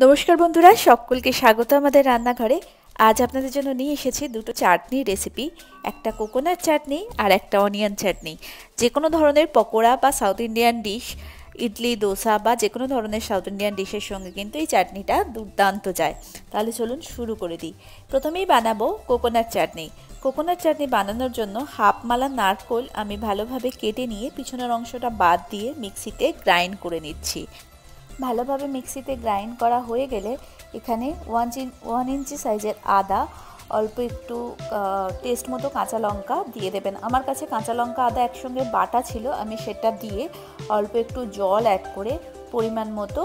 নমস্কার বন্ধুরা, সকলকে স্বাগত আমাদের রান্নাঘরে। আজ আপনাদের জন্য নিয়ে এসেছি দুটো চাটনি রেসিপি, একটা কোকোনাট চাটনি আর একটা অনিয়ন চাটনি। যে কোনো ধরনের পকোড়া বা south Indian dish, idli, dosa বা যে কোনো ধরনের সাউথ ইন্ডিয়ান ডিশের সঙ্গে কিন্তু এই চাটনিটা দুর্দান্ত যায়। তাহলে চলুন শুরু করে দিই। প্রথমেই বানাবো কোকোনাট চাটনি। কোকোনাট চাটনি বানানোর জন্য হাফ মালা নারকোল আমি ভালোভাবে কেটে নিয়ে পিছনের অংশটা বাদ দিয়ে মিক্সিতে গ্রাইন্ড করে নিচ্ছি। ভালোভাবে মিক্সিতে গ্রাইন্ড করা হয়ে গেলে এখানে 1 ইঞ্চি সাইজের আদা, অল্প একটু টেস্ট মতো কাঁচা লঙ্কা দিয়ে দেবেন। আমার কাছে কাঁচা লঙ্কা আদা একসঙ্গে বাটা ছিল, আমি সেটা দিয়ে অল্প একটু জল অ্যাড করে পরিমাণ মতো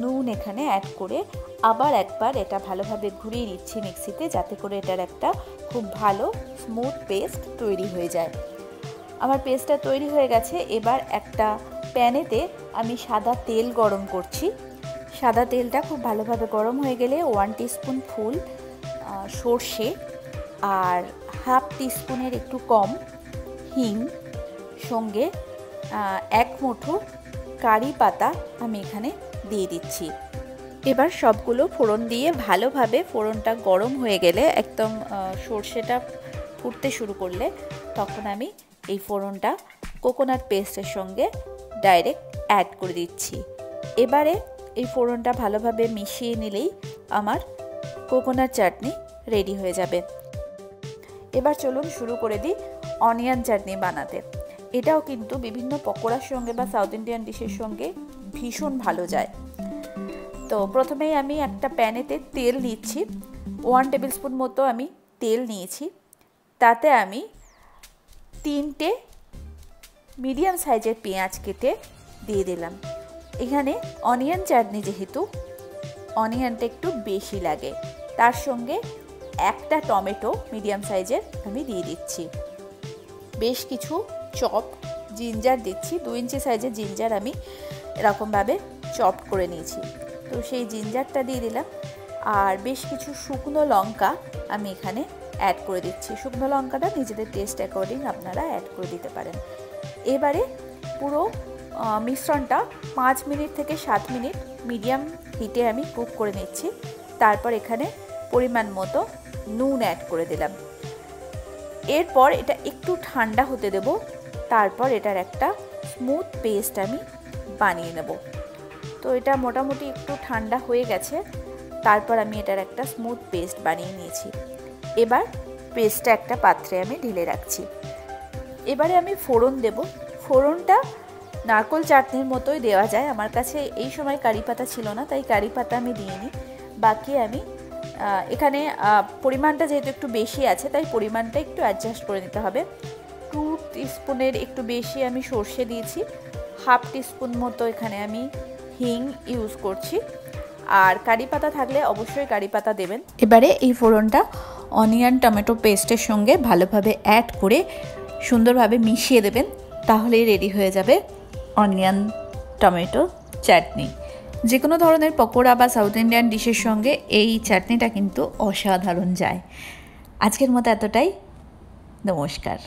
নুন এখানে অ্যাড করে আবার একবার এটা ভালোভাবে ঘুরিয়ে নিচ্ছি মিক্সিতে, যাতে করে এটার একটা খুব ভালো স্মুথ পেস্ট তৈরি হয়ে যায়। আমার পেস্টটা তৈরি হয়ে গেছে। এবার একটা প্যানেতে আমি সাদা তেল গরম করছি। সাদা তেলটা খুব ভালোভাবে গরম হয়ে গেলে 1 টিস্পুন ফুল সর্ষে আর হাফ টিস্পুনের একটু কম হিং, সঙ্গে 1 মুঠো কারি পাতা আমি এখানে দিয়ে দিচ্ছি। এবার সবগুলো ফোড়ন দিয়ে ভালোভাবে ফোড়নটা গরম হয়ে গেলে একদম সর্ষেটা ফুটতে শুরু করলে তখন আমি এই ফোড়নটা কোকোনাট পেস্টের সঙ্গে ডাইরেক্ট অ্যাড করে দিচ্ছি। এবারে এই ফোড়নটা ভালোভাবে মিশিয়ে নিলেই আমার কোকোনাট চাটনি রেডি হয়ে যাবে। এবার চলুন শুরু করে দিই অনিয়ন চাটনি বানাতে। এটাও কিন্তু বিভিন্ন পকোড়ার সঙ্গে বা সাউথ ইন্ডিয়ান ডিশের সঙ্গে ভীষণ ভালো যায়। তো প্রথমেই আমি একটা প্যানেতে তেল নিচ্ছি। 1 টেবিল স্পুন মতো আমি তেল নিয়েছি। তাতে আমি 3টে মিডিয়াম সাইজের পেঁয়াজ কেটে দিয়ে দিলাম। এখানে অনিয়ন চাটনি যেহেতু অনিয়নটা একটু বেশি লাগে, তার সঙ্গে একটা টমেটো মিডিয়াম সাইজের আমি দিয়ে দিচ্ছি। বেশ কিছু চপড জিঞ্জার দিচ্ছি। 2 ইঞ্চি সাইজের জিঞ্জার আমি এরকমভাবে চপড করে নিয়েছি, তো সেই জিঞ্জারটা দিয়ে দিলাম। আর বেশ কিছু শুকনো লঙ্কা আমি এখানে অ্যাড করে দিচ্ছি। শুকনো লঙ্কাটা নিজেদের টেস্ট অ্যাকর্ডিং আপনারা অ্যাড করে দিতে পারেন। এবারে পুরো মিশ্রণটা 5 মিনিট থেকে 7 মিনিট মিডিয়াম হিটে আমি কুক করে নিচ্ছি। তারপর এখানে পরিমাণ মতো নুন অ্যাড করে দিলাম। এরপর এটা একটু ঠান্ডা হতে দেব। তারপর এটার একটা স্মুথ পেস্ট আমি বানিয়ে নেব। তো এটা মোটামুটি একটু ঠান্ডা হয়ে গেছে। তারপর আমি এটার একটা স্মুথ পেস্ট বানিয়ে নিয়েছি। এবার পেস্টটা একটা পাত্রে আমি ঢেলে রাখছি। এবারে আমি ফোড়ন দেব। ফোড়নটা নারকোল চাটনির মতোই দেওয়া যায়। আমার কাছে এই সময় কারি পাতা ছিল না, তাই কারি পাতা আমি দিইনি। বাকি আমি এখানে পরিমাণটা যেহেতু একটু বেশি আছে, তাই পরিমাণটা একটু অ্যাডজাস্ট করে নিতে হবে। 2 টিস্পুনের একটু বেশি আমি সর্ষে দিয়েছি। হাফ টিস্পুন মতো এখানে আমি হিং ইউজ করছি। আর কারি পাতা থাকলে অবশ্যই কারি পাতা দেবেন। এবারে এই ফোড়নটা অনিয়ন টমেটো পেস্টের সঙ্গে ভালোভাবে অ্যাড করে সুন্দরভাবে মিশিয়ে দেবেন। তাহলেই রেডি হয়ে যাবে অনিয়ন টমেটো চাটনি। যে কোনো ধরনের পকোড়া বা সাউথ ইন্ডিয়ান ডিশের সঙ্গে এই চাটনিটা কিন্তু অসাধারণ যায়। আজকের মতো এতটাই। নমস্কার।